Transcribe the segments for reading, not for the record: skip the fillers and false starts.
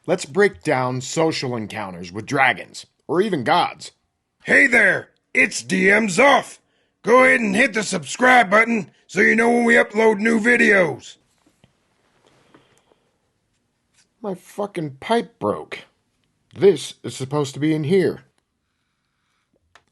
let's break down social encounters with dragons, or even gods. Hey there, it's DM's off. Go ahead and hit the subscribe button so you know when we upload new videos. My fucking pipe broke. This is supposed to be in here.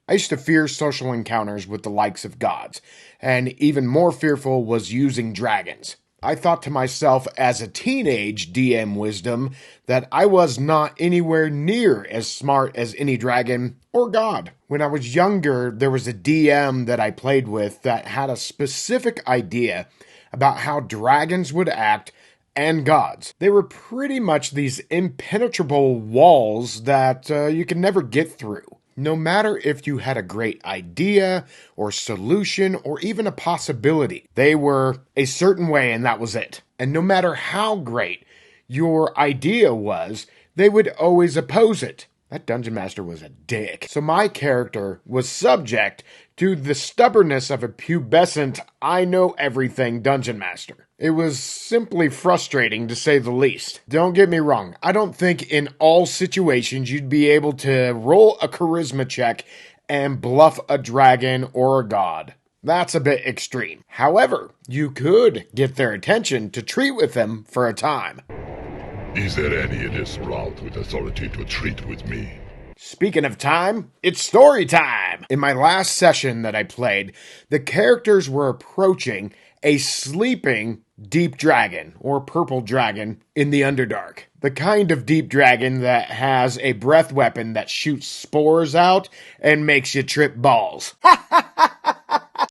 I used to fear social encounters with the likes of gods, and even more fearful was using dragons. I thought to myself as a teenage DM wisdom that I was not anywhere near as smart as any dragon or god. When I was younger, there was a DM that I played with that had a specific idea about how dragons would act and gods. They were pretty much these impenetrable walls that you could never get through. No matter if you had a great idea or solution or even a possibility, they were a certain way and that was it. And no matter how great your idea was, they would always oppose it. That dungeon master was a dick. So my character was subject to the stubbornness of a pubescent, I know everything dungeon master. It was simply frustrating to say the least. Don't get me wrong, I don't think in all situations you'd be able to roll a charisma check and bluff a dragon or a god. That's a bit extreme. However, you could get their attention to treat with them for a time. Is there any in this route with authority to treat with me? Speaking of time, it's story time! In my last session that I played, the characters were approaching a sleeping deep dragon, or purple dragon, in the Underdark. The kind of deep dragon that has a breath weapon that shoots spores out and makes you trip balls.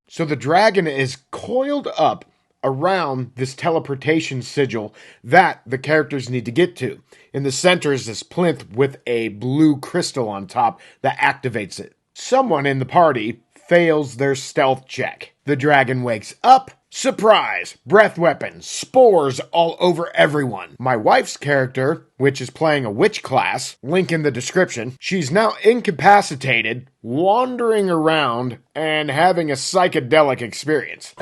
So the dragon is coiled up around this teleportation sigil that the characters need to get to. In the center is this plinth with a blue crystal on top that activates it. Someone in the party fails their stealth check. The dragon wakes up. Surprise! Breath weapon, spores all over everyone. My wife's character, which is playing a witch class, link in the description, she's now incapacitated, wandering around, and having a psychedelic experience.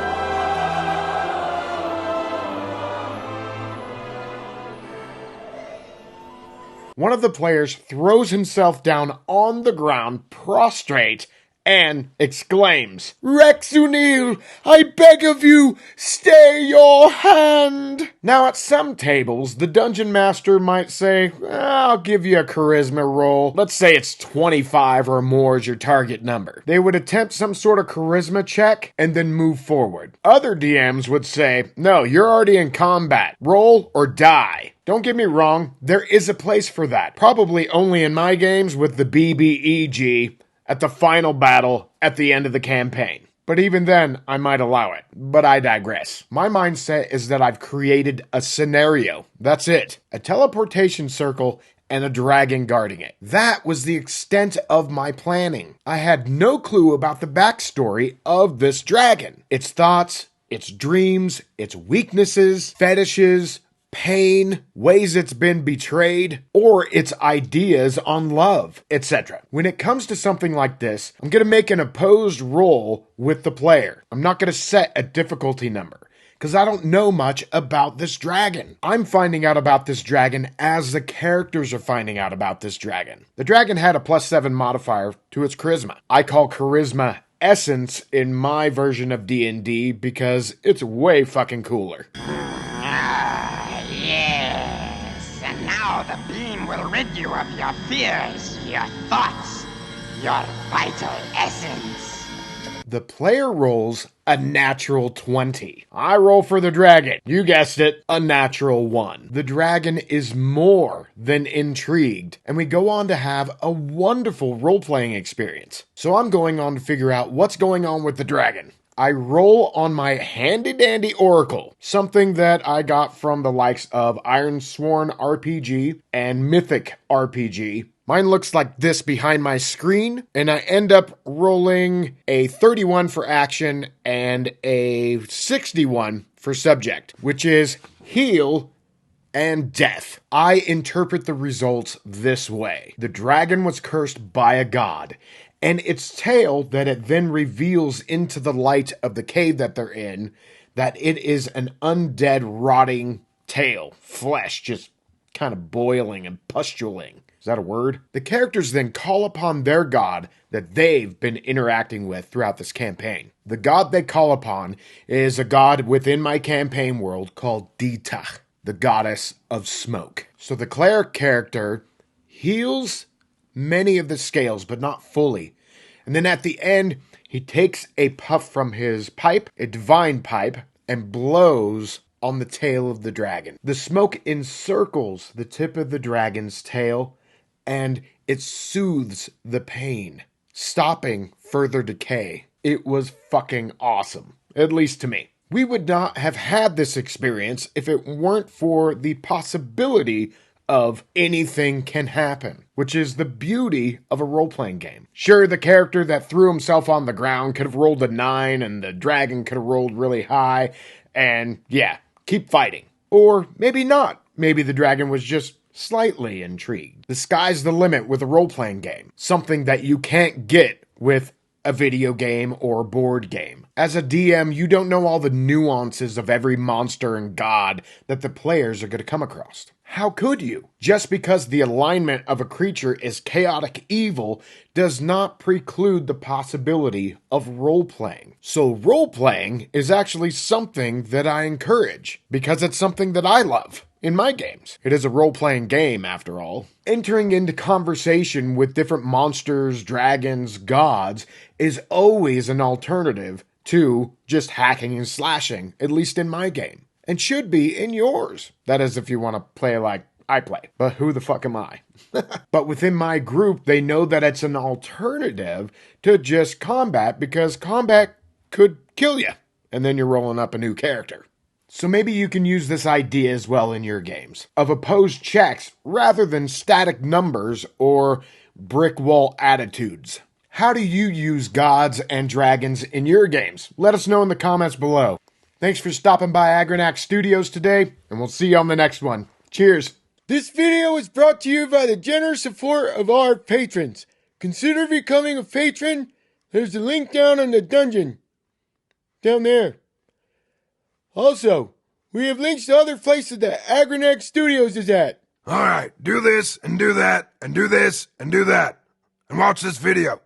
One of the players throws himself down on the ground, prostrate, and exclaims, "Rex O'Neill, I beg of you, stay your hand!" Now, at some tables, the dungeon master might say, "I'll give you a charisma roll. Let's say it's 25 or more is your target number." They would attempt some sort of charisma check and then move forward. Other DMs would say, "No, you're already in combat. Roll or die." Don't get me wrong, there is a place for that. Probably only in my games with the BBEG at the final battle at the end of the campaign. But even then, I might allow it. But I digress. My mindset is that I've created a scenario. That's it. A teleportation circle and a dragon guarding it. That was the extent of my planning. I had no clue about the backstory of this dragon. Its thoughts, its dreams, its weaknesses, fetishes, pain, ways it's been betrayed, or its ideas on love, etc. When it comes to something like this, I'm going to make an opposed roll with the player. I'm not going to set a difficulty number, because I don't know much about this dragon. I'm finding out about this dragon as the characters are finding out about this dragon. The dragon had a +7 modifier to its charisma. I call charisma essence in my version of D&D because it's way fucking cooler. Yes, and now the beam will rid you of your fears, your thoughts, your vital essence. The player rolls a natural 20. I roll for the dragon. You guessed it, a natural 1. The dragon is more than intrigued, and we go on to have a wonderful role-playing experience. So I'm going on to figure out what's going on with the dragon. I roll on my handy-dandy oracle, something that I got from the likes of Ironsworn RPG and Mythic RPG. Mine looks like this behind my screen, and I end up rolling a 31 for action and a 61 for subject, which is heal and death. I interpret the results this way. The dragon was cursed by a god, and its tail that it then reveals into the light of the cave that they're in, that it is an undead, rotting tail. Flesh just kind of boiling and pustulating. Is that a word? The characters then call upon their god that they've been interacting with throughout this campaign. The god they call upon is a god within my campaign world called Ditach, the goddess of smoke. So the cleric character heals many of the scales, but not fully. And then at the end, he takes a puff from his pipe, a divine pipe, and blows on the tail of the dragon. The smoke encircles the tip of the dragon's tail, and it soothes the pain, stopping further decay. It was fucking awesome, at least to me. We would not have had this experience if it weren't for the possibility of anything can happen, which is the beauty of a role-playing game. Sure, the character that threw himself on the ground could have rolled a 9 and the dragon could have rolled really high, and yeah, keep fighting. Or maybe not. Maybe the dragon was just slightly intrigued. The sky's the limit with a role-playing game, something that you can't get with a video game or board game. As a DM, you don't know all the nuances of every monster and god that the players are going to come across. How could you? Just because the alignment of a creature is chaotic evil does not preclude the possibility of role-playing. So role-playing is actually something that I encourage because it's something that I love in my games. It is a role-playing game, after all. Entering into conversation with different monsters, dragons, gods is always an alternative to just hacking and slashing, at least in my game. And should be in yours. That is if you want to play like I play. But who the fuck am I? But within my group, they know that it's an alternative to just combat because combat could kill you. And then you're rolling up a new character. So maybe you can use this idea as well in your games of opposed checks rather than static numbers or brick wall attitudes. How do you use gods and dragons in your games? Let us know in the comments below. Thanks for stopping by Agranak Studios today, and we'll see you on the next one. Cheers. This video is brought to you by the generous support of our patrons. Consider becoming a patron. There's a link down in the dungeon. Down there. Also, we have links to other places that Agranak Studios is at. Alright, do this, and do that, and do this, and do that. And watch this video.